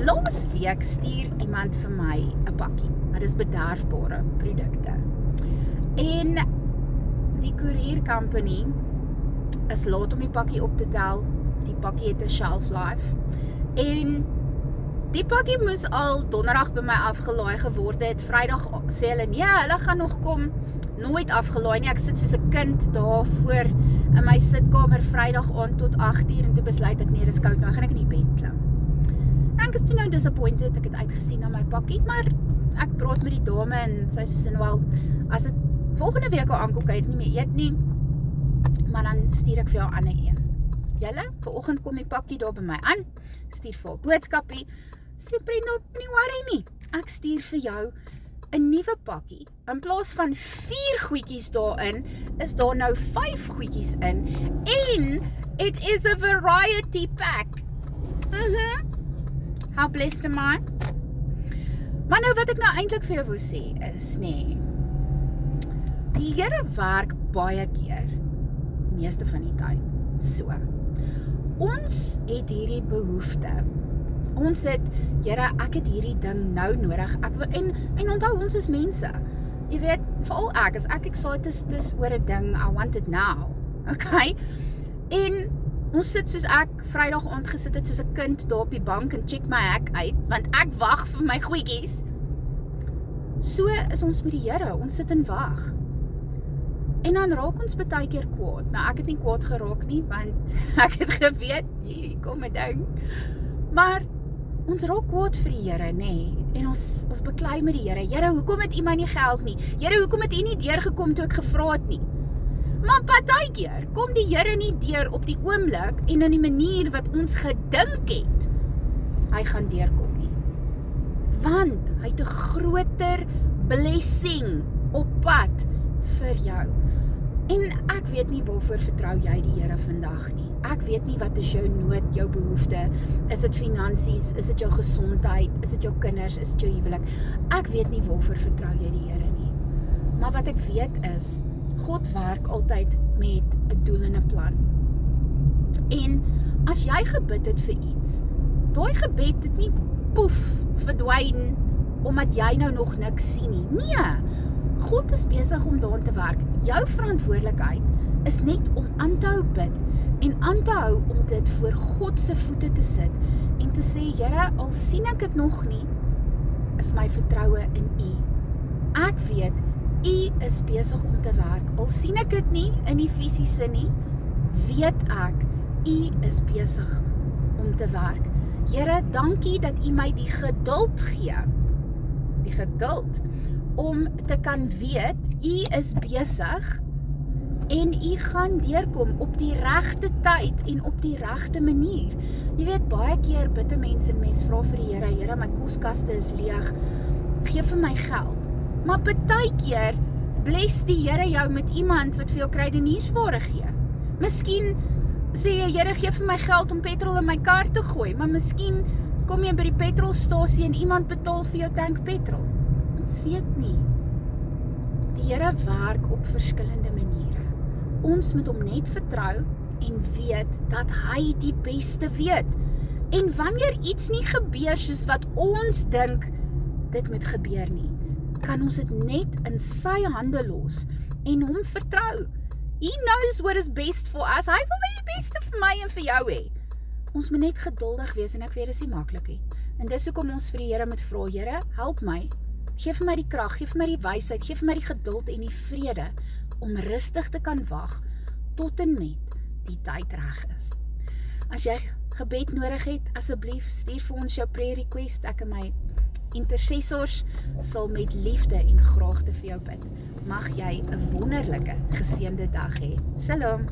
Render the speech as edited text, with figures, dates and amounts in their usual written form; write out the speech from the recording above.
Laas week stuur iemand vir my 'n pakkie, maar dis bederfbare produkte. En die courier company is laat om die pakkie op te tel. Die pakkie het 'n shelf life. En die pakkie moes al donderdag by my afgelaai geword het. Vrydag sê hulle, nee, hulle gaan nog kom. Nooit afgelaai nie. Ek sit soos 'n kind daar voor in my sitkamer Vrydag aand tot 8uur en toe besluit ek, nee, dis koud, nou gaan ek in die bed klim. Ek is toe nou disappointed, ek het uitgesien na my pakkie, maar ek praat met die dame en sy sê nou wel, as dit volgende week al aankom, kan jy dit nie meer eet nie, maar dan stuur ek vir jou ander een. Julle, vanoggend kom die pakkie daar by my aan, stuur vir 'n boodskapie, sê Brenda, nie worry nie, ek stuur vir jou 'n nuwe pakkie. In plaas van 4 goedjies daarin, is daar nou 5 goedjies in, en it is a variety pack. How blessed am I? Maar nou wat ek nou eintlik vir jou wil sê is, nee, die Here werk baie keer, meeste van die tyd, so. Ons het hierdie behoefte. Ons het, Here, ek het hierdie ding nou nodig. Ek wil, en onthou, ons is mense. Jy weet, veral ek, as ek excited is oor 'n ding, I want it now. Okay? En ons sit soos ek Vrydag aand gesit het soos 'n kind daar op die bank en check my hek uit, want ek wag vir my goedjies. So is ons met die Here, ons sit en wag. En dan raak ons baie keer kwaad. Nou ek het nie kwaad geraak nie, want ek het geweet, hier kom 'n ding. Maar ons raak kwaad vir die Here, nê? En ons beklei met die Here. Here, hoekom het U my nie geld nie? Here, hoekom het U nie deurgekom toe ek gevra het nie? Maar partykeer kom die Here nie deur op die oomblik en in die manier wat ons gedink het hy gaan deurkom nie. Want hy het 'n groter blessing op pad vir jou. En ek weet nie waarvoor vertrou jy die Here vandag nie. Ek weet nie wat is jou nood, jou behoefte. Is dit finansies? Is dit jou gesondheid? Is dit jou kinders? Is dit jou huwelik? Ek weet nie waarvoor vertrou jy die Here nie. Maar wat ek weet is, God werk altyd met 'n doel en 'n plan. En as jy gebid het vir iets, daai gebed het nie poef verdwyn omdat jy nou nog niks sien nie. Nee, God is besig om daaraan te werk. Jou verantwoordelikheid is net om aan te hou bid en aan te hou om dit voor God se voete te sit en te sê, Here, al sien ek dit nog nie, is my vertroue in U. Ek weet, U is besig om te werk. Al sien ek dit nie in die fisiese nie, weet ek, U is besig om te werk. Here, dankie dat U my die geduld gee. Die geduld om te kan weet, U is besig en U gaan deurkom op die regte tyd en op die regte manier. Jy weet, baie keer bid 'n mens en mens vra vir die Here, Here, my koskaste is leeg, gee vir my geld. Maar baie keer bless die Here jou met iemand wat vir jou kruideniersware gee. Miskien sê jy, Here, gee vir my geld om petrol in my kar te gooi, maar miskien kom jy by die petrolstasie en iemand betaal vir jou tank petrol. Ons weet nie. Die Here werk op verskillende maniere. Ons moet hom net vertrou en weet dat hy die beste weet. En wanneer iets nie gebeur soos wat ons dink dit moet gebeur nie, kan ons dit net in sy hande los en hom vertrou. He knows what is best for us. Hy wil net die beste vir my en vir jou hê. Ons moet net geduldig wees en ek weet dit is nie maklik nie. En dis hoekom ons vir die Here moet vra, Here, help my. Gee vir my die krag, gee vir my die wysheid, gee vir my die geduld en die vrede om rustig te kan wag tot en met die tyd reg is. As jy gebed nodig het, asseblief stuur vir ons jou prayer request. Ek en my intercessors sal met liefde en graagte vir jou bid. Mag jy 'n wonderlike, geseënde dag hê. Shalom.